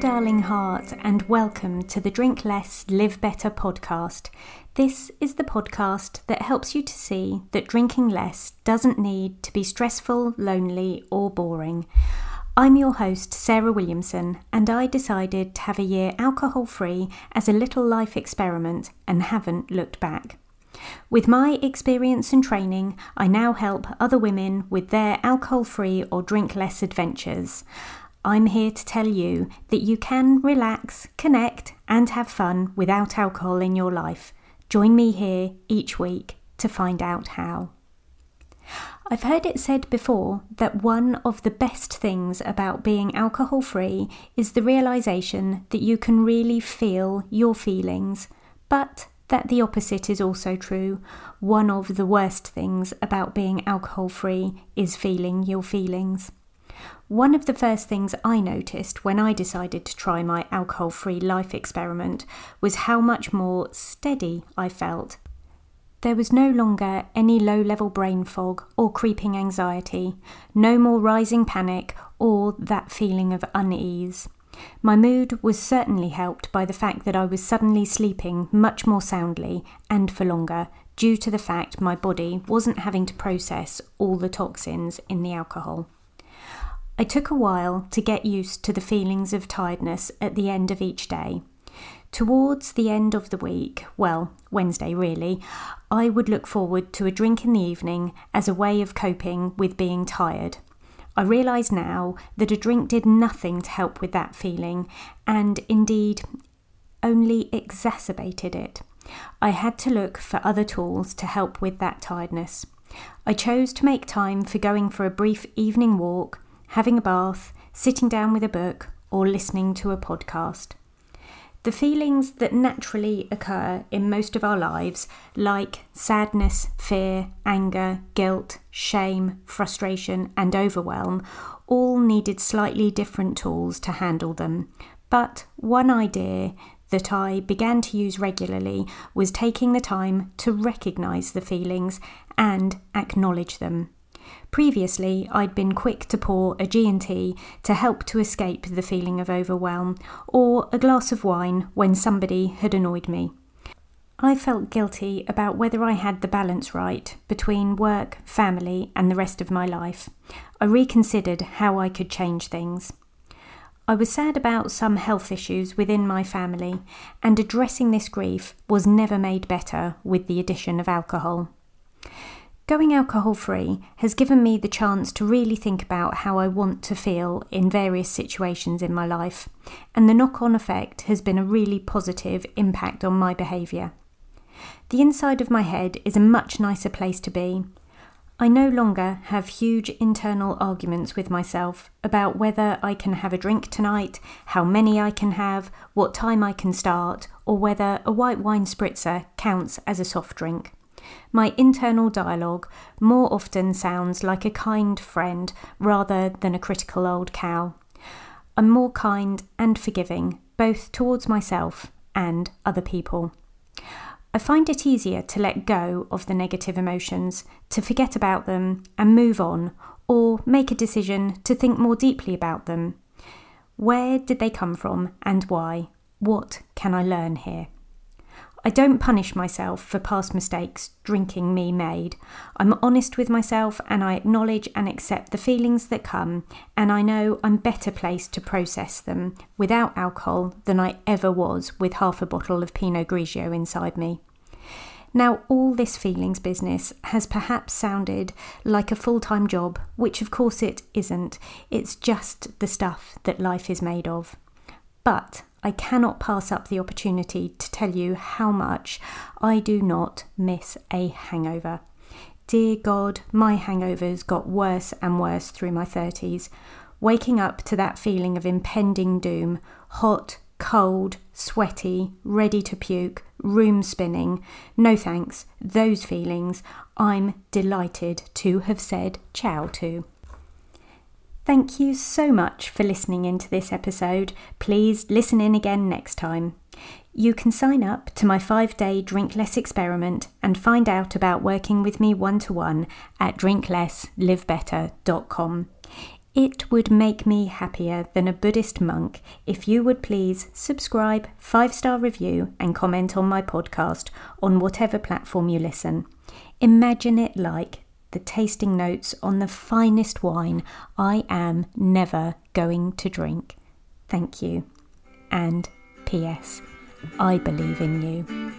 darling heart, and welcome to the Drink Less, Live Better podcast. This is the podcast that helps you to see that drinking less doesn't need to be stressful, lonely, or boring. I'm your host, Sarah Williamson, and I decided to have a year alcohol-free as a little life experiment and haven't looked back. With my experience and training, I now help other women with their alcohol-free or drink less adventures. I'm here to tell you that you can relax, connect, and have fun without alcohol in your life. Join me here each week to find out how. I've heard it said before that one of the best things about being alcohol-free is the realisation that you can really feel your feelings, but that the opposite is also true. One of the worst things about being alcohol-free is feeling your feelings. One of the first things I noticed when I decided to try my alcohol-free life experiment was how much more steady I felt. There was no longer any low-level brain fog or creeping anxiety, no more rising panic or that feeling of unease. My mood was certainly helped by the fact that I was suddenly sleeping much more soundly and for longer due to the fact my body wasn't having to process all the toxins in the alcohol. I took a while to get used to the feelings of tiredness at the end of each day. Towards the end of the week, well, Wednesday really, I would look forward to a drink in the evening as a way of coping with being tired. I realise now that a drink did nothing to help with that feeling and indeed only exacerbated it. I had to look for other tools to help with that tiredness. I chose to make time for going for a brief evening walk, having a bath, sitting down with a book, or listening to a podcast. The feelings that naturally occur in most of our lives, like sadness, fear, anger, guilt, shame, frustration, and overwhelm, all needed slightly different tools to handle them. But one idea that I began to use regularly was taking the time to recognise the feelings and acknowledge them. Previously, I'd been quick to pour a G&T to help to escape the feeling of overwhelm, or a glass of wine when somebody had annoyed me. I felt guilty about whether I had the balance right between work, family, and the rest of my life. I reconsidered how I could change things. I was sad about some health issues within my family, and addressing this grief was never made better with the addition of alcohol. Going alcohol-free has given me the chance to really think about how I want to feel in various situations in my life, and the knock-on effect has been a really positive impact on my behaviour. The inside of my head is a much nicer place to be. I no longer have huge internal arguments with myself about whether I can have a drink tonight, how many I can have, what time I can start, or whether a white wine spritzer counts as a soft drink. My internal dialogue more often sounds like a kind friend rather than a critical old cow. I'm more kind and forgiving, both towards myself and other people. I find it easier to let go of the negative emotions, to forget about them and move on, or make a decision to think more deeply about them. Where did they come from and why? What can I learn here? I don't punish myself for past mistakes drinking me made. I'm honest with myself and I acknowledge and accept the feelings that come, and I know I'm better placed to process them without alcohol than I ever was with half a bottle of Pinot Grigio inside me. Now, all this feelings business has perhaps sounded like a full-time job, which of course it isn't. It's just the stuff that life is made of. But I cannot pass up the opportunity to tell you how much I do not miss a hangover. Dear God, my hangovers got worse and worse through my 30s. Waking up to that feeling of impending doom, hot, cold, sweaty, ready to puke, room spinning. No thanks, those feelings I'm delighted to have said ciao to. Thank you so much for listening into this episode. Please listen in again next time. You can sign up to my 5-day Drink Less experiment and find out about working with me one-to-one at drinklesslivebetter.com. It would make me happier than a Buddhist monk if you would please subscribe, 5-star review and comment on my podcast on whatever platform you listen. Imagine it like the tasting notes on the finest wine I am never going to drink. Thank you. And P.S. I believe in you.